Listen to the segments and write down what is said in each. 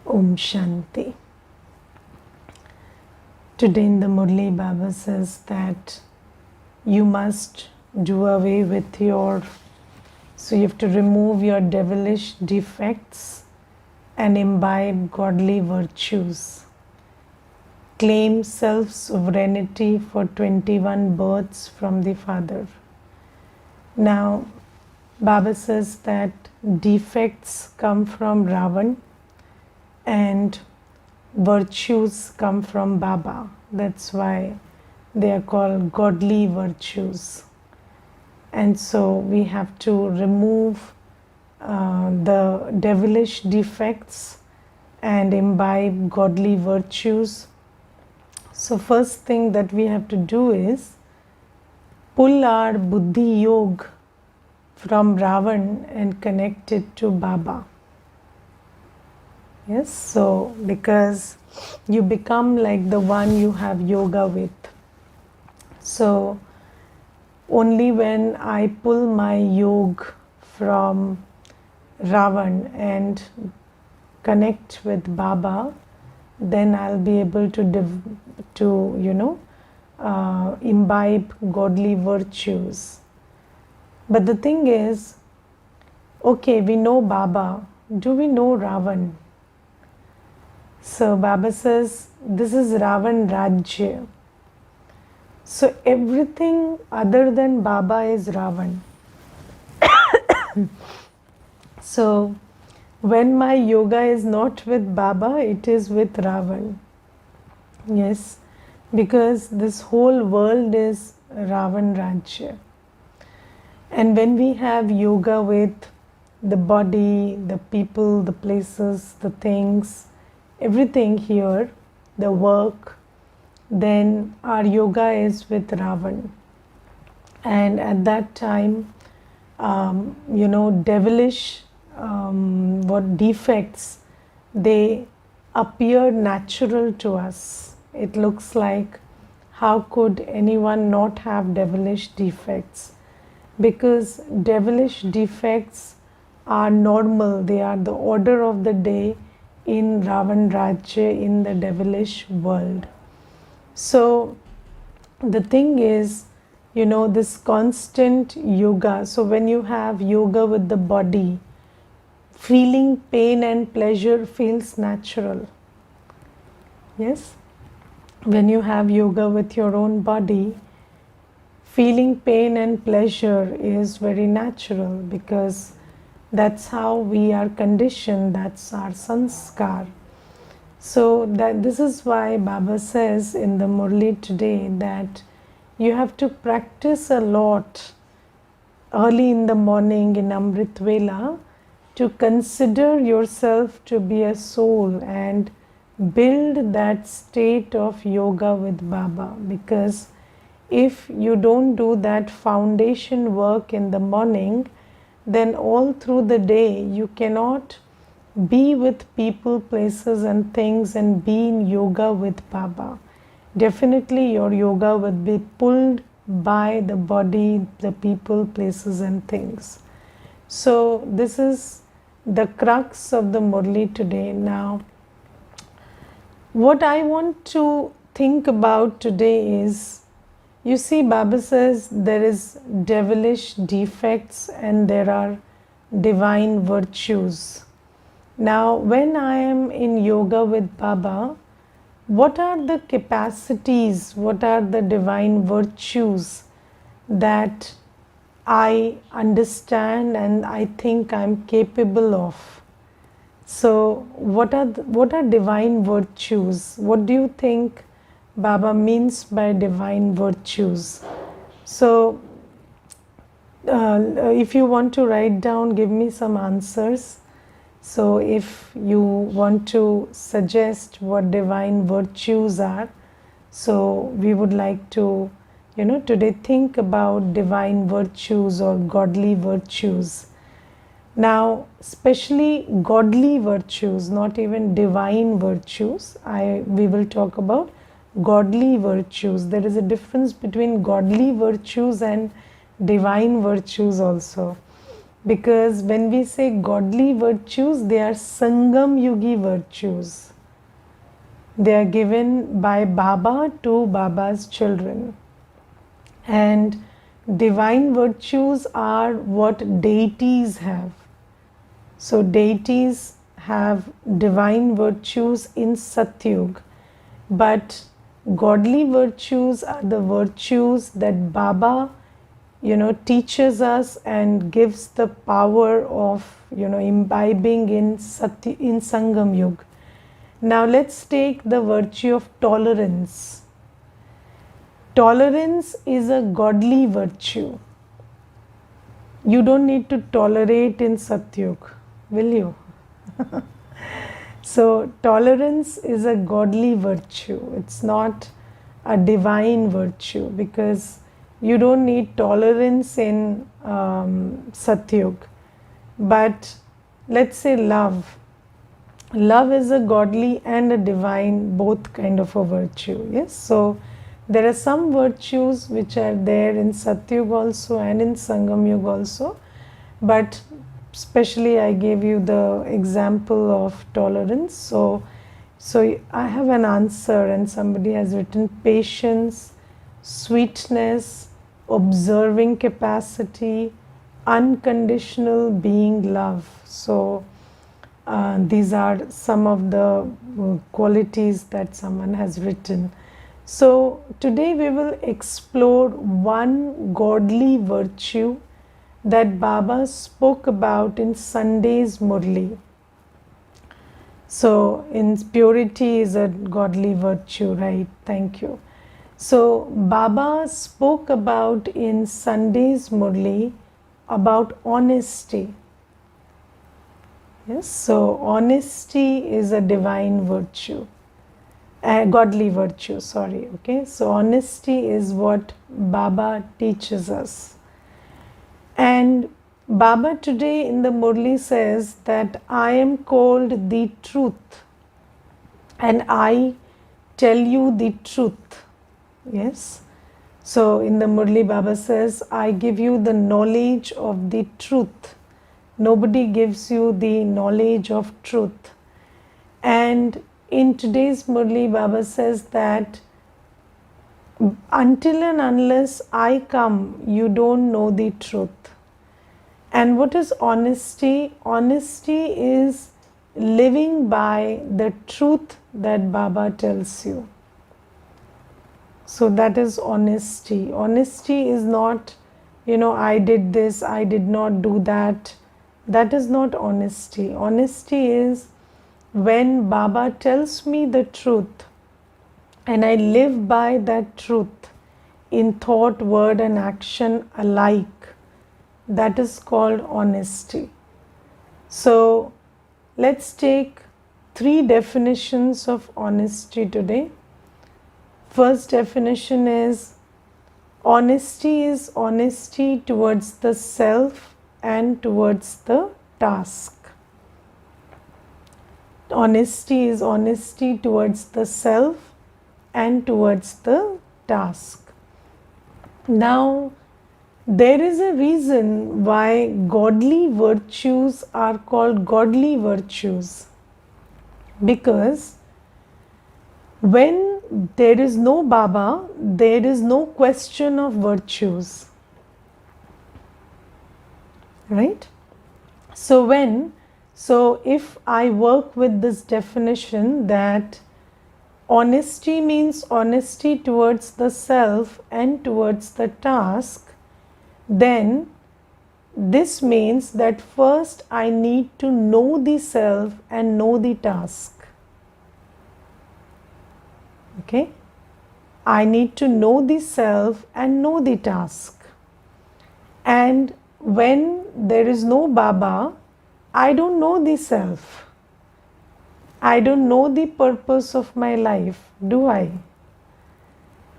Om Shanti. Today in the Murli, Baba says that you must do away with so you have to remove your devilish defects and imbibe godly virtues. Claim self-sovereignty for 21 births from the Father. Now, Baba says that defects come from Ravan and virtues come from Baba. That's why they are called godly virtues. And so we have to remove the devilish defects and imbibe godly virtues. So first thing that we have to do is pull our Buddhi Yoga from Ravan and connect it to Baba. Yes, so because you become like the one you have yoga with. So only when I pull my yoga from Ravan and connect with Baba, then I'll be able to imbibe godly virtues. But the thing is, okay, we know Baba. Do we know Ravan? So Baba says, this is Ravan Rajya. So everything other than Baba is Ravan. So when my yoga is not with Baba, it is with Ravan. Yes, because this whole world is Ravan Rajya. And when we have yoga with the body, the people, the places, the things, everything here, the work, then our yoga is with Ravan. And at that time, devilish defects, they appear natural to us. It looks like, how could anyone not have devilish defects? Because devilish defects are normal, they are the order of the day in Ravan Rajya, in the devilish world. So the thing is, this constant yoga. So when you have yoga with the body, feeling pain and pleasure feels natural. Yes? When you have yoga with your own body, feeling pain and pleasure is very natural because that's how we are conditioned, that's our sanskar. So this is why Baba says in the Murli today that you have to practice a lot early in the morning in Amrit Vela to consider yourself to be a soul and build that state of yoga with Baba. Because if you don't do that foundation work in the morning, then all through the day you cannot be with people, places and things and be in yoga with Baba. Definitely your yoga will be pulled by the body, the people, places and things. So this is the crux of the Murli today. Now, what I want to think about today is, you see, Baba says there is devilish defects and there are divine virtues. Now, when I am in yoga with Baba, what are the capacities, what are the divine virtues that I understand and I think I'm capable of? So, what are divine virtues? What do you think Baba means by divine virtues? So, if you want to write down, give me some answers. So if you want to suggest what divine virtues are, so we would like to, today think about divine virtues or godly virtues. Now, especially godly virtues, not even divine virtues. We will talk about godly virtues. There is a difference between godly virtues and divine virtues also. Because when we say godly virtues, they are Sangam Yugi virtues. They are given by Baba to Baba's children. And divine virtues are what deities have. So deities have divine virtues in Satyug, but godly virtues are the virtues that Baba teaches us and gives the power of imbibing in Sangam Yuga. Now let's take the virtue of tolerance. Tolerance is a godly virtue. You don't need to tolerate in Satyug, will you? So tolerance is a godly virtue. It's not a divine virtue, because you don't need tolerance in Satyug. But let's say love. Love is a godly and a divine, both kind of a virtue. Yes. So there are some virtues which are there in Satyug also and in Sangam Yuga also. But especially I gave you the example of tolerance. So I have an answer, and somebody has written patience, sweetness, observing capacity, unconditional being love. So these are some of the qualities that someone has written. So today we will explore one godly virtue that Baba spoke about in Sunday's Murli. So in purity is a godly virtue, right? Thank you. So Baba spoke about in Sunday's Murli about honesty. Yes, so honesty is a divine virtue, godly virtue, sorry. Okay, so honesty is what Baba teaches us. And Baba today in the Murli says that I am called the truth and I tell you the truth. Yes. So in the Murli, Baba says, I give you the knowledge of the truth. Nobody gives you the knowledge of truth. And in today's Murli, Baba says that until and unless I come, you don't know the truth. And what is honesty? Honesty is living by the truth that Baba tells you. So that is honesty. Honesty is not, I did this, I did not do that. That is not honesty. Honesty is when Baba tells me the truth and I live by that truth in thought, word and action alike. That is called honesty. So let's take 3 definitions of honesty today. First definition is honesty is honesty towards the self and towards the task. Honesty is honesty towards the self and towards the task. Now, there is a reason why godly virtues are called godly virtues. Because when there is no Baba, there is no question of virtues. Right? So if I work with this definition that honesty means honesty towards the self and towards the task, then this means that first I need to know the self and know the task. Okay? I need to know the self and know the task. And when there is no Baba, I don't know the self. I don't know the purpose of my life, do I?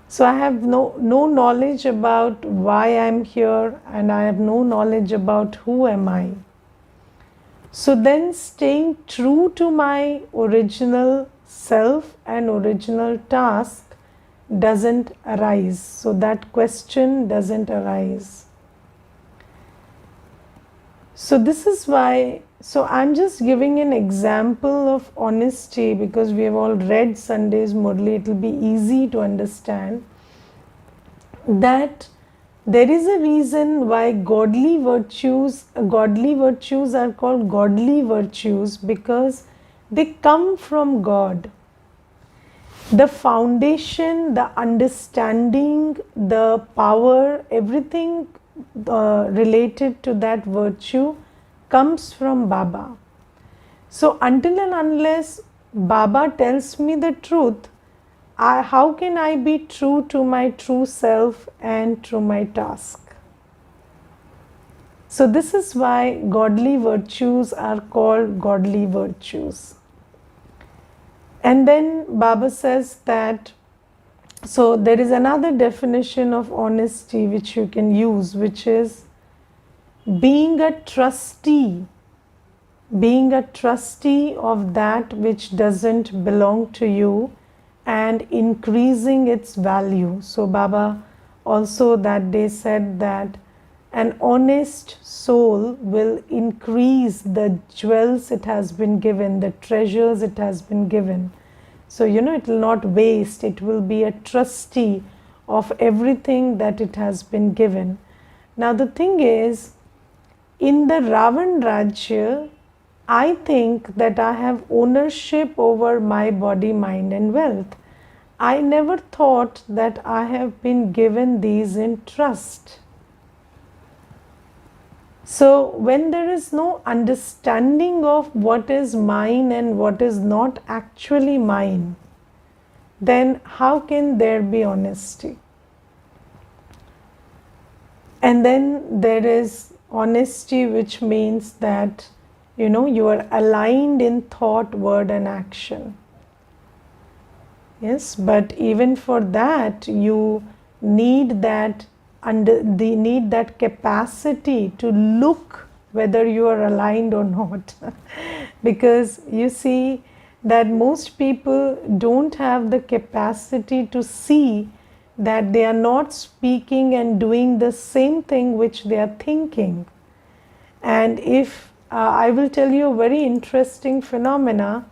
So I have no knowledge about why I am here, and I have no knowledge about who am I. So then staying true to my original self and original task doesn't arise. So that question doesn't arise. So this is why, so I'm just giving an example of honesty because we have all read Sunday's Murli. It will be easy to understand that there is a reason why godly virtues are called godly virtues, because they come from God. The foundation, the understanding, the power, everything related to that virtue comes from Baba. So until and unless Baba tells me the truth, how can I be true to my true self and to my task? So this is why godly virtues are called godly virtues. And then Baba says that, so there is another definition of honesty which you can use, which is being a trustee of that which doesn't belong to you and increasing its value. So Baba also that day said that an honest soul will increase the jewels it has been given, the treasures it has been given. So, it will not waste, it will be a trustee of everything that it has been given. Now, the thing is, in the Ravan Rajya, I think that I have ownership over my body, mind, and wealth. I never thought that I have been given these in trust. So, when there is no understanding of what is mine and what is not actually mine, then how can there be honesty? And then there is honesty, which means that you are aligned in thought, word, and action. Yes, but even for that, you need that need that capacity to look whether you are aligned or not. Because you see that most people don't have the capacity to see that they are not speaking and doing the same thing which they are thinking. And if I will tell you a very interesting phenomena,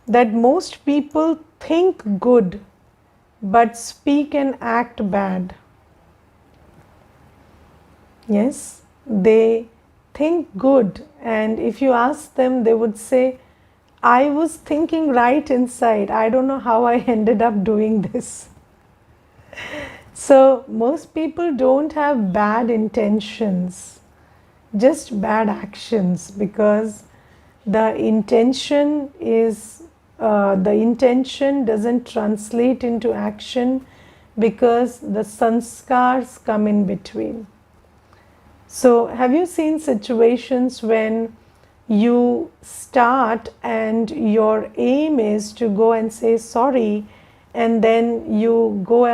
that most people think good but speak and act bad. Yes, they think good, and if you ask them, they would say, I was thinking right inside. I don't know how I ended up doing this. So most people don't have bad intentions, just bad actions, because the intention doesn't translate into action because the sanskars come in between. So have you seen situations when you start and your aim is to go and say sorry, and then you go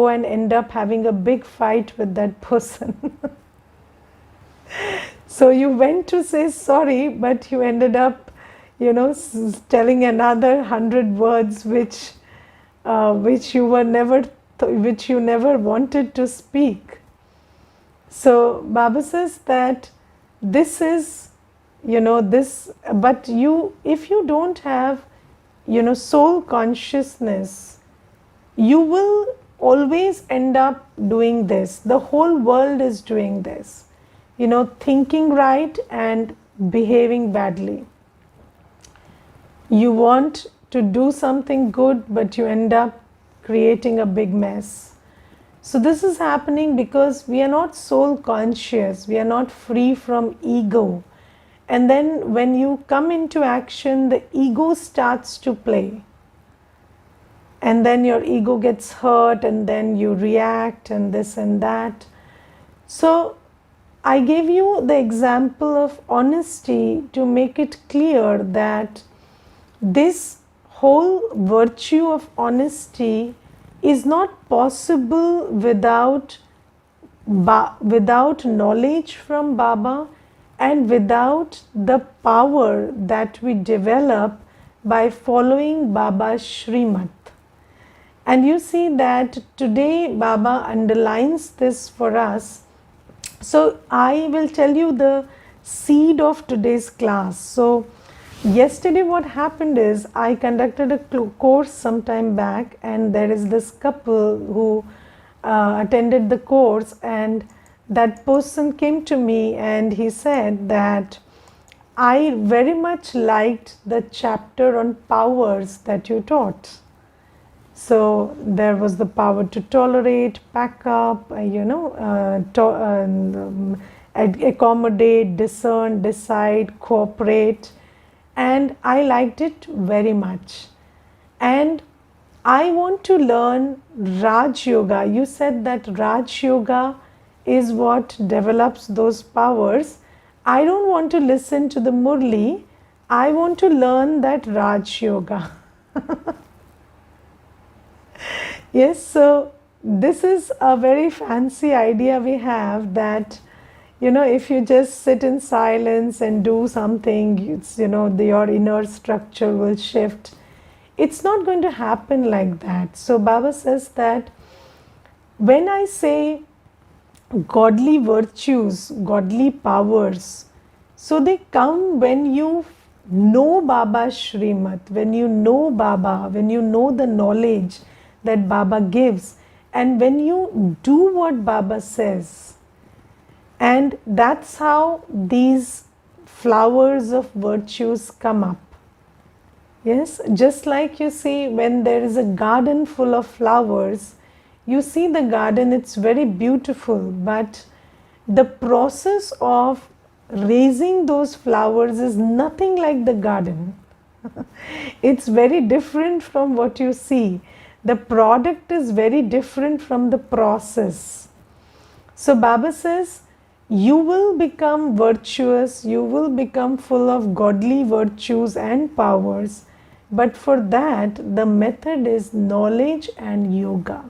and end up having a big fight with that person? So you went to say sorry, but you ended up telling another 100 words which you never wanted to speak. So Baba says that this is this, but if you don't have soul consciousness, you will always end up doing this. The whole world is doing this, thinking right and behaving badly. You want to do something good, but you end up creating a big mess. So this is happening because we are not soul conscious, we are not free from ego. And then when you come into action, the ego starts to play. And then your ego gets hurt, and then you react and this and that. So I gave you the example of honesty to make it clear that this whole virtue of honesty is not possible without knowledge from Baba and without the power that we develop by following Baba's Shrimat. And you see that today Baba underlines this for us. So I will tell you the seed of today's class. So yesterday what happened is I conducted a course some time back, and there is this couple who attended the course, and that person came to me and he said that I very much liked the chapter on powers that you taught. So there was the power to tolerate, pack up, accommodate, discern, decide, cooperate, and I liked it very much. And I want to learn Raj Yoga. You said that Raj Yoga is what develops those powers. I don't want to listen to the Murli. I want to learn that Raj Yoga. Yes, so this is a very fancy idea we have that, if you just sit in silence and do something, your inner structure will shift. It's not going to happen like that. So Baba says that when I say godly virtues, godly powers, so they come when you know Baba's Shrimat, when you know Baba, when you know the knowledge that Baba gives, and when you do what Baba says. And that's how these flowers of virtues come up. Yes, just like you see when there is a garden full of flowers, you see the garden, it's very beautiful, but the process of raising those flowers is nothing like the garden. It's very different from what you see. The product is very different from the process. So Baba says, you will become virtuous, you will become full of godly virtues and powers, but for that the method is knowledge and yoga.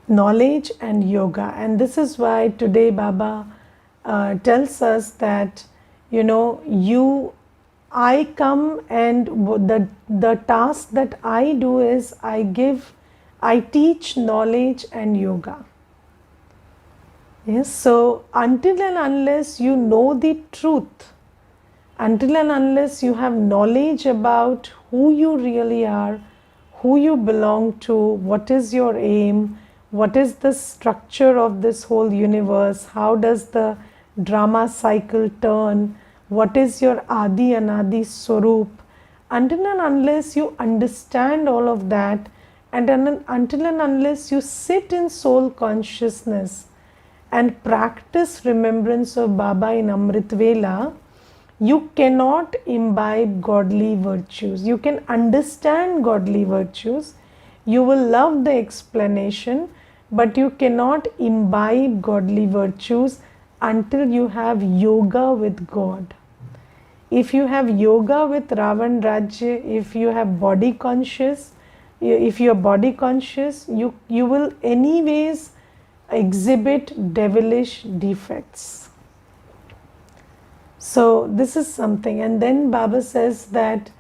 Knowledge and yoga. And this is why today Baba tells us that, I come, and the task that I do is I teach knowledge and yoga. Yes, so until and unless you know the truth, until and unless you have knowledge about who you really are, who you belong to, what is your aim, what is the structure of this whole universe, how does the drama cycle turn, what is your Adi Anadi Swarup, until and unless you understand all of that, and until and unless you sit in soul consciousness and practice remembrance of Baba in Amrit Vela, you cannot imbibe godly virtues. You can understand godly virtues, you will love the explanation, but you cannot imbibe godly virtues until you have yoga with God. If you have yoga with Ravan Rajya, if you have body conscious, if you are body conscious, you will anyways exhibit devilish defects. So this is something. And then Baba says that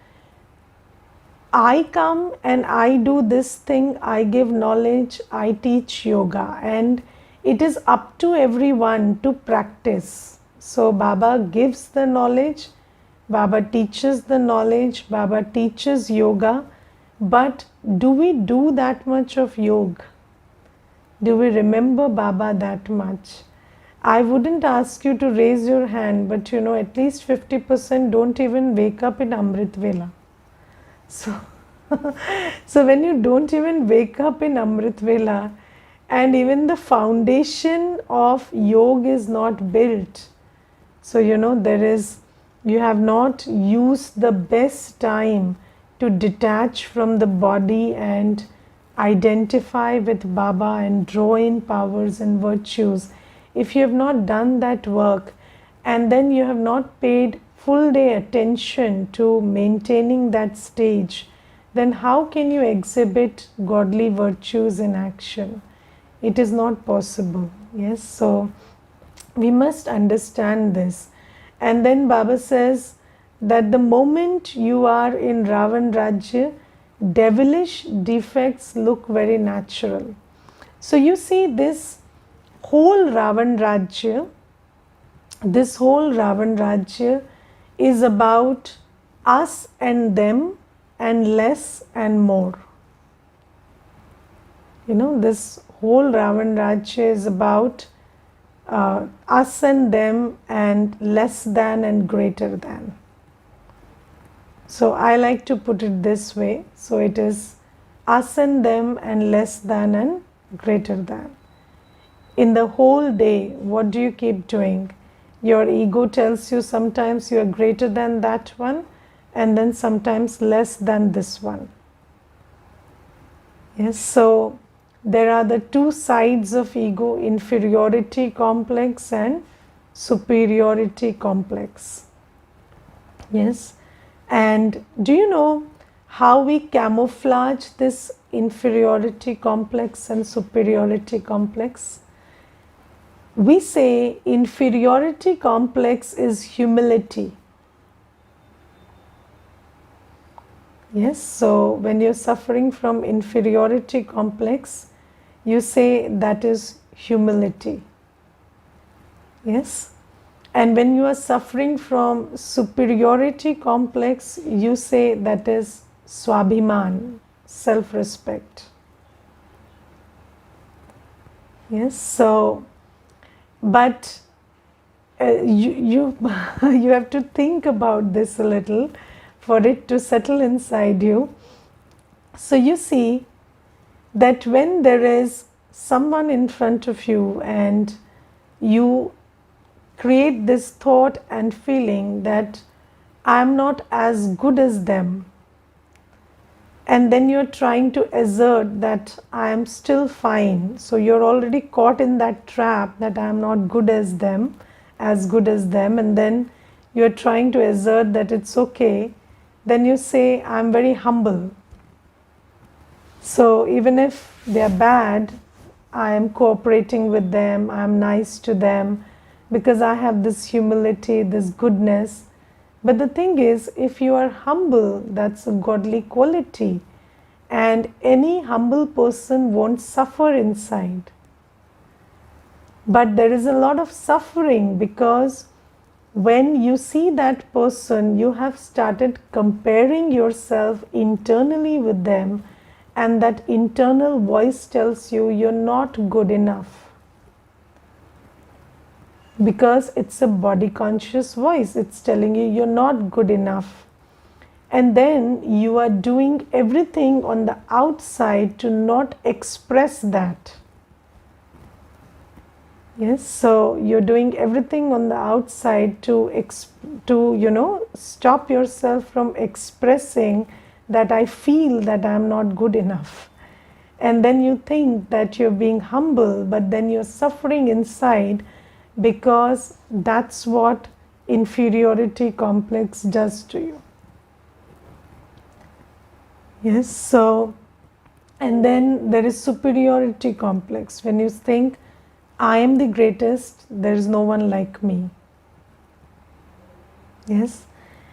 I come and I do this thing, I give knowledge, I teach yoga, and it is up to everyone to practice. So Baba gives the knowledge, Baba teaches the knowledge, Baba teaches yoga, but do we do that much of yoga? Do we remember Baba that much? I wouldn't ask you to raise your hand, but at least 50% don't even wake up in Amrit Vela. So, so when you don't even wake up in Amrit Vela, and even the foundation of yoga is not built, so you have not used the best time to detach from the body and identify with Baba and draw in powers and virtues. If you have not done that work, and then you have not paid full day attention to maintaining that stage, then how can you exhibit godly virtues in action? It is not possible. Yes, so we must understand this. And then Baba says that the moment you are in Ravan Rajya, devilish defects look very natural. So you see, this whole Ravan Rajya this whole Ravan Rajya is about us and them and less and more. This whole Ravan Rajya is about us and them and less than and greater than. So I like to put it this way. So it is us and them and less than and greater than. In the whole day, what do you keep doing? Your ego tells you sometimes you are greater than that one, and then sometimes less than this one. Yes, so there are the two sides of ego, inferiority complex and superiority complex. Yes, and do you know how we camouflage this inferiority complex and superiority complex? We say inferiority complex is humility. Yes, so when you're suffering from inferiority complex, you say that is humility. Yes, and when you are suffering from superiority complex, you say that is swabhiman, self-respect. Yes, so but you you have to think about this a little for it to settle inside you. So you see that when there is someone in front of you and you create this thought and feeling that I'm not as good as them, and then you're trying to assert that I am still fine, so you're already caught in that trap that I'm not good as them, and then you're trying to assert that it's okay. Then you say I'm very humble, so even if they're bad, I am cooperating with them, I'm nice to them because I have this humility, this goodness. But the thing is, if you are humble, that's a godly quality, and any humble person won't suffer inside. But there is a lot of suffering because when you see that person, you have started comparing yourself internally with them, and that internal voice tells you you're not good enough. Because it's a body conscious voice, it's telling you you're not good enough. And then you are doing everything on the outside to not express that. Yes, so you're doing everything on the outside to stop yourself from expressing that I feel that I'm not good enough. And then you think that you're being humble, but then you're suffering inside because that's what inferiority complex does to you. Yes, so, and then there is superiority complex. When you think, I am the greatest, there is no one like me. Yes,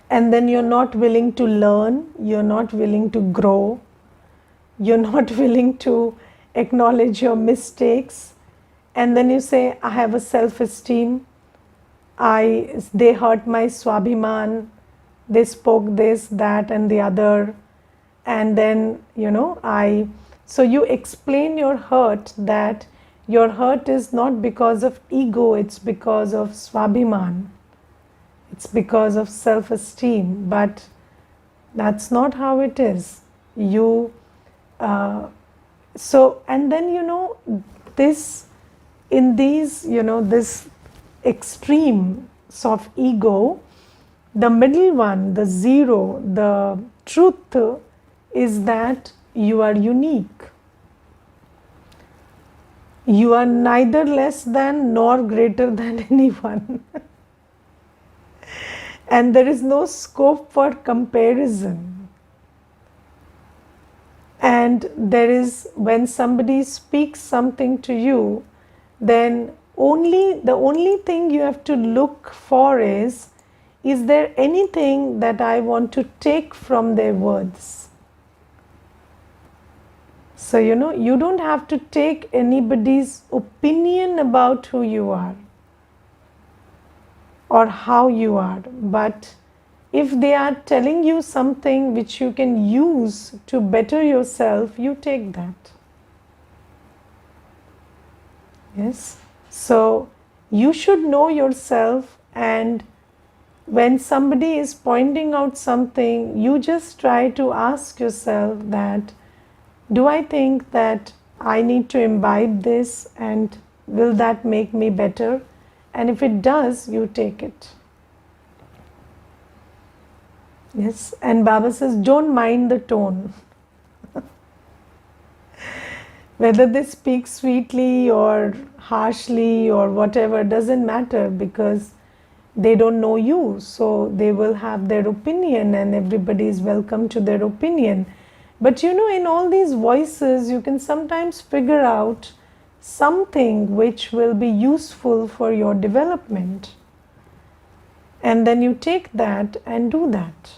and then you're not willing to learn, you're not willing to grow, you're not willing to acknowledge your mistakes, and then you say, I have a self-esteem, they hurt my swabhiman, they spoke this, that, and the other, and then so you explain your hurt that your hurt is not because of ego, it's because of swabhiman, it's because of self-esteem. But that's not how it is. So and then this in these this extremes of ego, the middle one, the zero, the truth is that you are unique. You are neither less than nor greater than anyone. And there is no scope for comparison. And there is, when somebody speaks something to you, then the only thing you have to look for is there anything that I want to take from their words? So, you don't have to take anybody's opinion about who you are. or how you are, but if they are telling you something which you can use to better yourself, you take that. Yes. So you should know yourself, and when somebody is pointing out something, you just try to ask yourself that, do I think that I need to imbibe this, and will that make me better? And if it does, you take it. Yes. And Baba says, don't mind the tone. Whether they speak sweetly or harshly or whatever, doesn't matter, because they don't know you. So they will have their opinion, and everybody is welcome to their opinion. But in all these voices, you can sometimes figure out something which will be useful for your development. And then you take that and do that.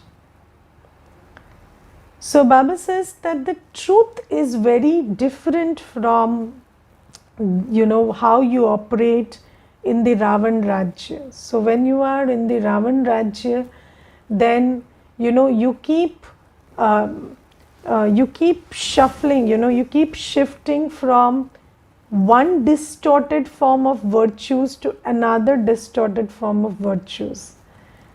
So Baba says that the truth is very different from, how you operate in the Ravan Rajya. So when you are in the Ravan Rajya, then you keep shuffling, you keep shifting from one distorted form of virtues to another distorted form of virtues.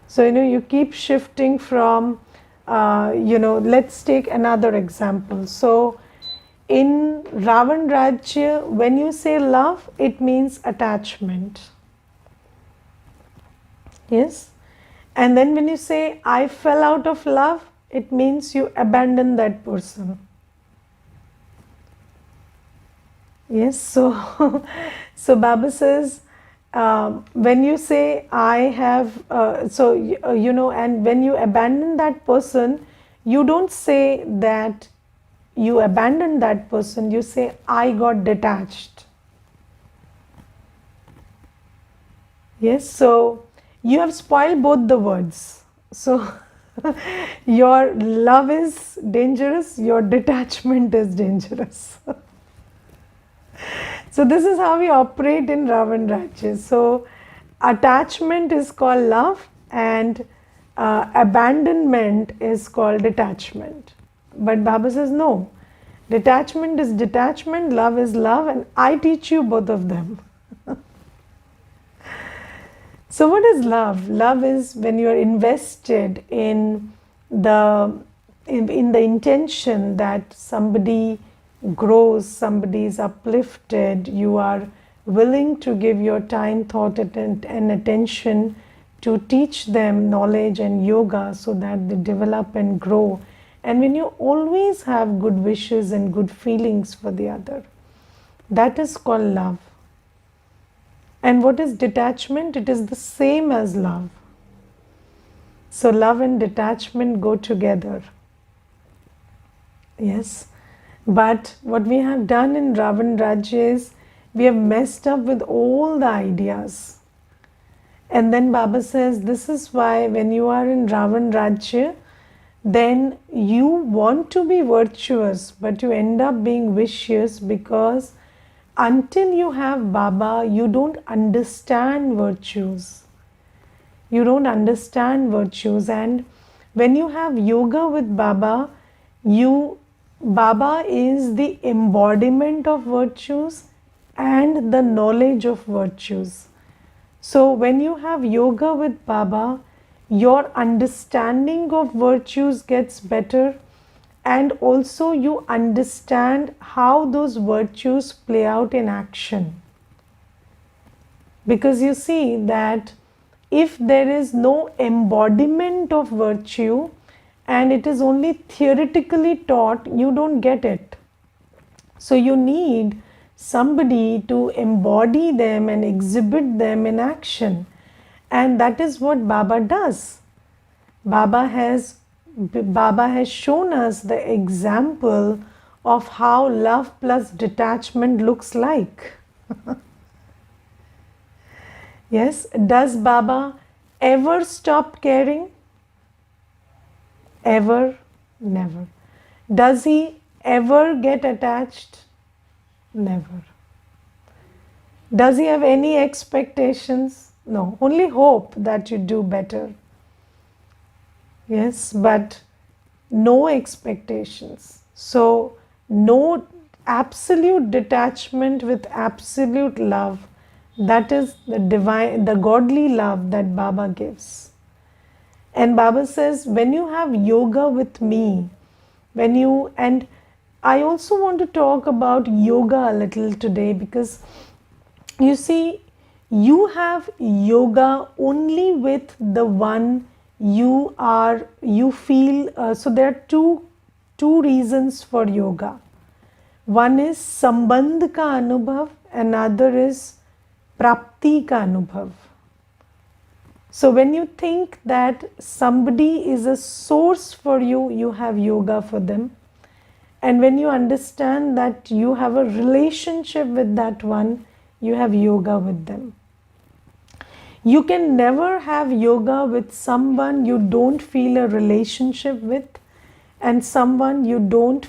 So you keep shifting from let's take another example. So in Ravan Rajya, when you say love, it means attachment. Yes. And then when you say I fell out of love, it means you abandon that person. Yes. So so Baba says, when you say I have, and when you abandon that person, you don't say that you abandoned that person, you say I got detached. Yes, so you have spoiled both the words. So your love is dangerous, your detachment is dangerous. So this is how we operate in Ravan Rajya. So attachment is called love, and abandonment is called detachment. But Baba says no. Detachment is detachment, love is love, and I teach you both of them. So what is love? Love is when you are invested in the intention that somebody grows, somebody is uplifted, you are willing to give your time, thought, and attention to teach them knowledge and yoga so that they develop and grow. And when you always have good wishes and good feelings for the other, that is called love. And what is detachment? It is the same as love. So love and detachment go together. Yes. But what we have done in Ravan Rajya is we have messed up with all the ideas. And then Baba says, this is why when you are in Ravan Rajya, then you want to be virtuous, but you end up being vicious, because until you have Baba, you don't understand virtues. You don't understand virtues. And when you have yoga with Baba, Baba is the embodiment of virtues and the knowledge of virtues. So when you have yoga with Baba, your understanding of virtues gets better, and also you understand how those virtues play out in action. Because you see that if there is no embodiment of virtue and it is only theoretically taught, you don't get it. So you need somebody to embody them and exhibit them in action. And that is what Baba does. Baba has shown us the example of how love plus detachment looks like. Yes, does Baba ever stop caring? Ever? Never. Does he ever get attached? Never. Does he have any expectations? No, only hope that you do better. Yes, but no expectations. So, no absolute detachment with absolute love. That is the divine, the godly love that Baba gives. And Baba says, when you have yoga with me, and I also want to talk about yoga a little today, because you see, you have yoga only with the one you feel. So there are two reasons for yoga. One is sambandh ka anubhav, another is prapti ka anubhav. So when you think that somebody is a source for you, you have yoga for them. And when you understand that you have a relationship with that one, you have yoga with them. You can never have yoga with someone you don't feel a relationship with, and someone you don't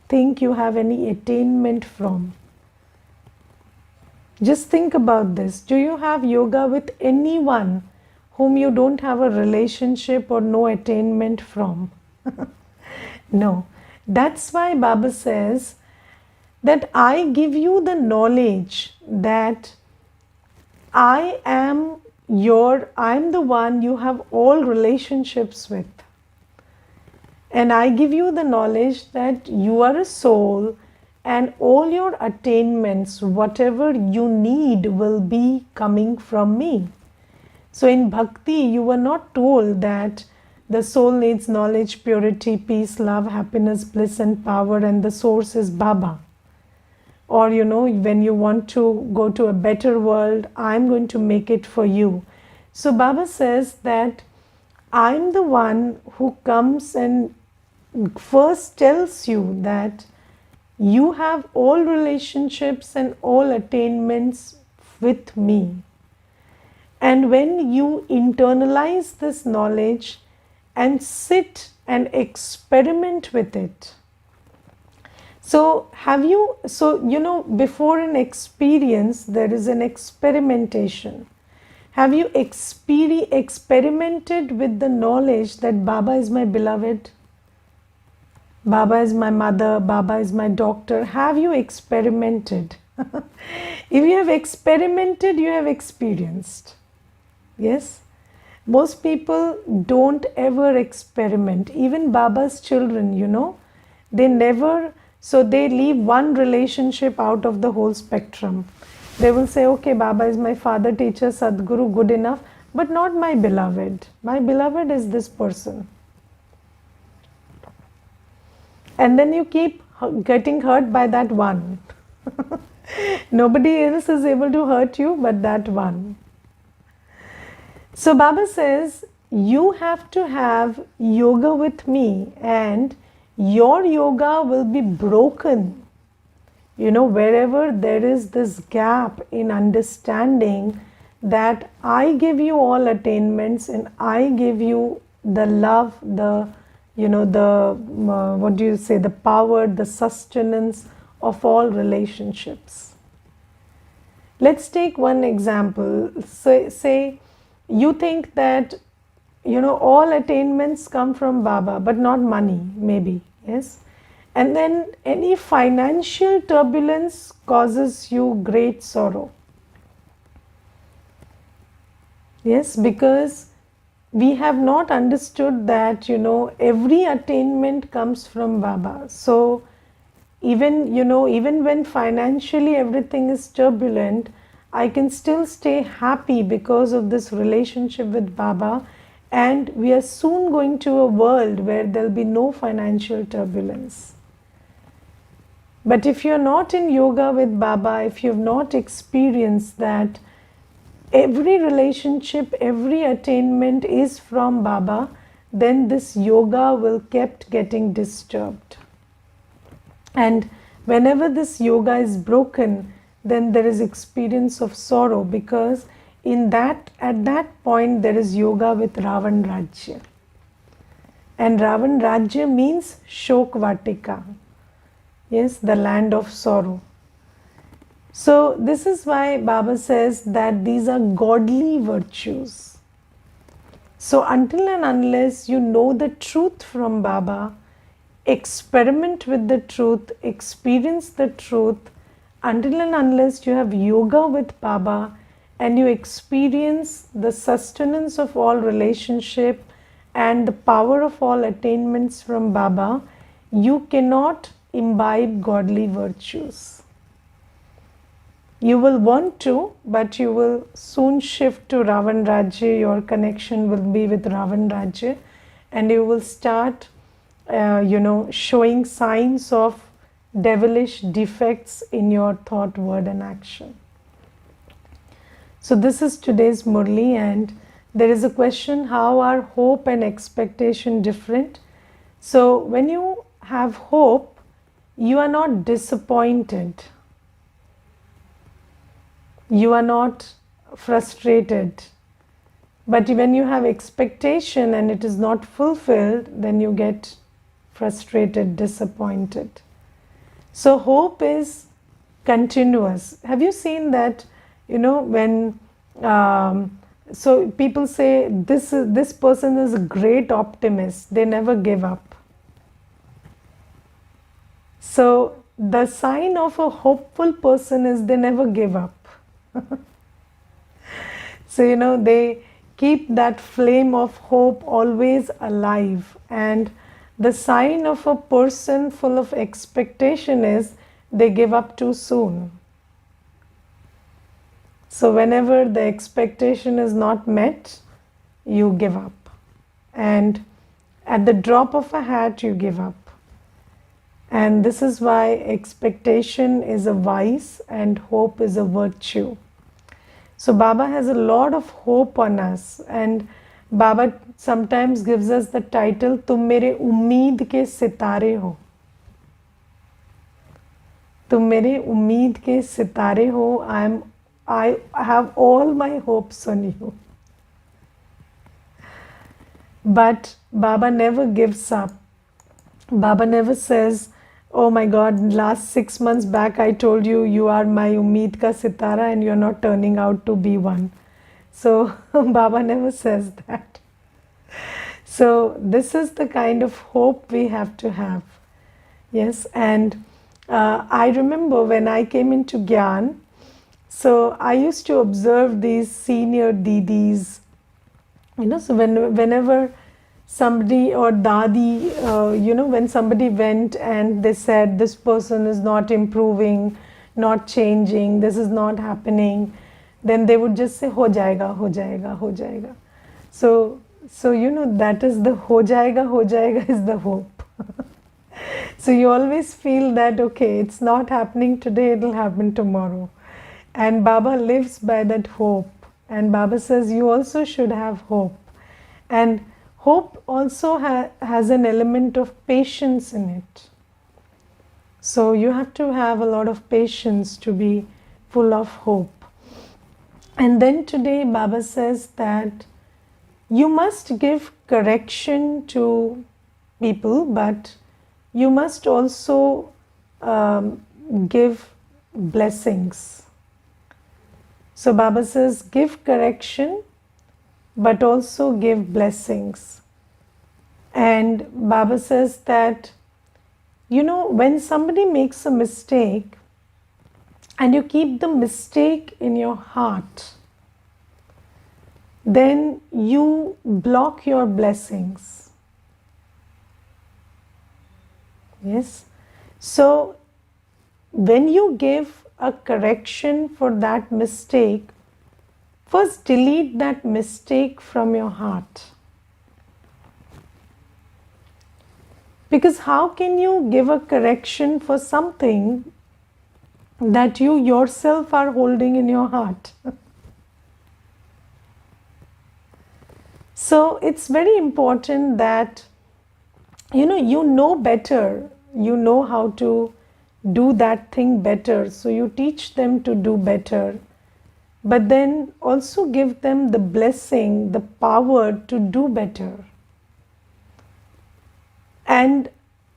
think you have any attainment from. Just think about this. Do you have yoga with anyone whom you don't have a relationship or no attainment from? No. That's why Baba says that I give you the knowledge that I am the one you have all relationships with. And I give you the knowledge that you are a soul, and all your attainments, whatever you need, will be coming from me. So in bhakti, you were not told that the soul needs knowledge, purity, peace, love, happiness, bliss, and power, and the source is Baba. Or, when you want to go to a better world, I'm going to make it for you. So Baba says that I'm the one who comes and first tells you that you have all relationships and all attainments with me. And when you internalize this knowledge and sit and experiment with it. So before an experience, there is an experimentation. Have you experimented with the knowledge that Baba is my beloved? Baba is my mother, Baba is my doctor. Have you experimented? If you have experimented, you have experienced. Yes? Most people don't ever experiment. Even Baba's children, they never, so they leave one relationship out of the whole spectrum. They will say, okay, Baba is my father, teacher, Sadguru, good enough, but not my beloved. My beloved is this person. And then you keep getting hurt by that one. Nobody else is able to hurt you but that one. So Baba says, you have to have yoga with me, and your yoga will be broken. Wherever there is this gap in understanding that I give you all attainments and I give you the love, the power, the sustenance of all relationships. Let's take one example. Say you think that all attainments come from Baba, but not money, maybe. Yes. And then any financial turbulence causes you great sorrow. Yes, because we have not understood that every attainment comes from Baba. So even when financially everything is turbulent, I can still stay happy because of this relationship with Baba, and we are soon going to a world where there will be no financial turbulence. But if you're not in yoga with Baba, if you've not experienced that every relationship, every attainment is from Baba, then this yoga will kept getting disturbed. And whenever this yoga is broken, then there is experience of sorrow, because at that point there is yoga with Ravan Rajya. And Ravan Rajya means Shok Vatika. Yes, the land of sorrow. So this is why Baba says that these are godly virtues. So until and unless you know the truth from Baba, experiment with the truth, experience the truth, until and unless you have yoga with Baba and you experience the sustenance of all relationship and the power of all attainments from Baba, you cannot imbibe godly virtues. You will want to, but you will soon shift to Ravan Rajya. Your connection will be with Ravan Rajya, and you will start, showing signs of devilish defects in your thought, word, and action. So this is today's Murli, and there is a question: how are hope and expectation different? So when you have hope, you are not disappointed. You are not frustrated. But when you have expectation and it is not fulfilled, then you get frustrated, disappointed. So hope is continuous. Have you seen that, when so people say this person is a great optimist, they never give up. So the sign of a hopeful person is they never give up. So they keep that flame of hope always alive, and the sign of a person full of expectation is they give up too soon. So whenever the expectation is not met, you give up, and at the drop of a hat you give up. And this is why expectation is a vice and hope is a virtue. So Baba has a lot of hope on us, and Baba sometimes gives us the title, तुम मेरे उम्मीद के सितारे हो. तुम मेरे उम्मीद के सितारे हो. I have all my hopes on you. But Baba never gives up. Baba never says, oh my God, last 6 months back I told you you are my ummeed ka sitara and you're not turning out to be one. So Baba never says that. So this is the kind of hope we have to have. Yes, and I remember when I came into Gyan, so I used to observe these senior Didis, so whenever somebody or Dadi, when somebody went and they said this person is not improving, not changing, this is not happening, then they would just say, ho jayega, ho jayega, ho jayega. So that is the ho jayega is the hope. So you always feel that, okay, it's not happening today, it will happen tomorrow. And Baba lives by that hope. And Baba says, you also should have hope. And hope also has an element of patience in it. So you have to have a lot of patience to be full of hope. And then today Baba says that you must give correction to people, but you must also give blessings. So Baba says, give correction, but also give blessings. And Baba says that, when somebody makes a mistake and you keep the mistake in your heart, then you block your blessings. Yes. So when you give a correction for that mistake, first delete that mistake from your heart. Because how can you give a correction for something that you yourself are holding in your heart? So it's very important that you know better, you know how to do that thing better, so you teach them to do better, but then also give them the blessing, the power to do better. And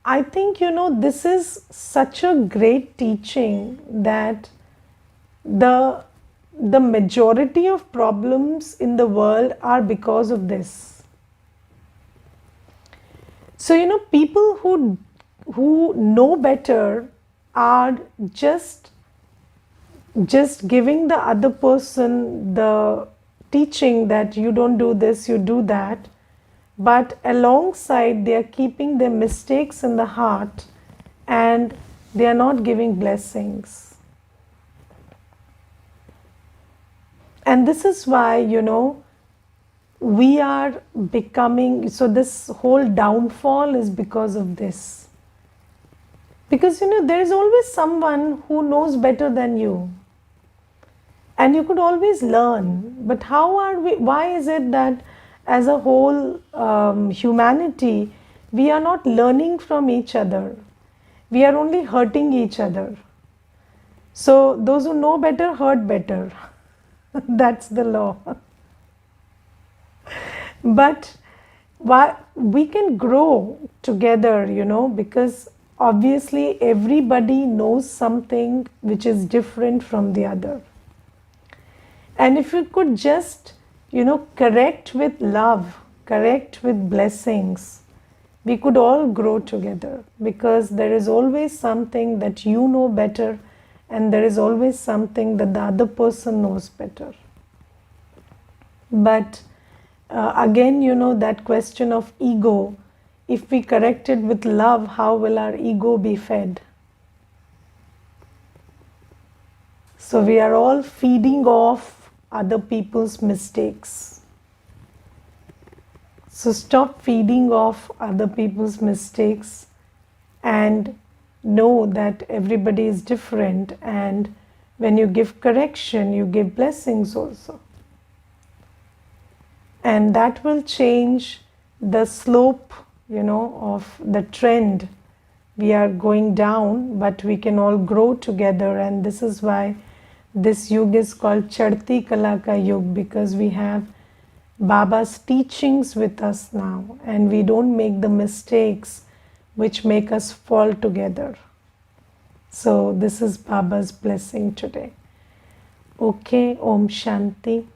I think this is such a great teaching, that the the majority of problems in the world are because of this. So people who know better are just giving the other person the teaching that you don't do this, you do that, but alongside they are keeping their mistakes in the heart and they are not giving blessings. And this is why we are becoming, so this whole downfall is because of this. Because there is always someone who knows better than you, and you could always learn. But why is it that as a whole humanity, we are not learning from each other? We are only hurting each other. So those who know better hurt better. That's the law. But we can grow together, because obviously everybody knows something which is different from the other. And if you could just, correct with love, correct with blessings, we could all grow together, because there is always something that you know better, and there is always something that the other person knows better. But again, that question of ego, if we correct it with love, how will our ego be fed? So we are all feeding off other people's mistakes. So stop feeding off other people's mistakes and know that everybody is different, and when you give correction, you give blessings also. And that will change the slope, of the trend. We are going down, but we can all grow together, and this is why this yuga is called Chadti Kala Ka Yug, because we have Baba's teachings with us now, and we don't make the mistakes which make us fall together. So this is Baba's blessing today. Okay, Om Shanti.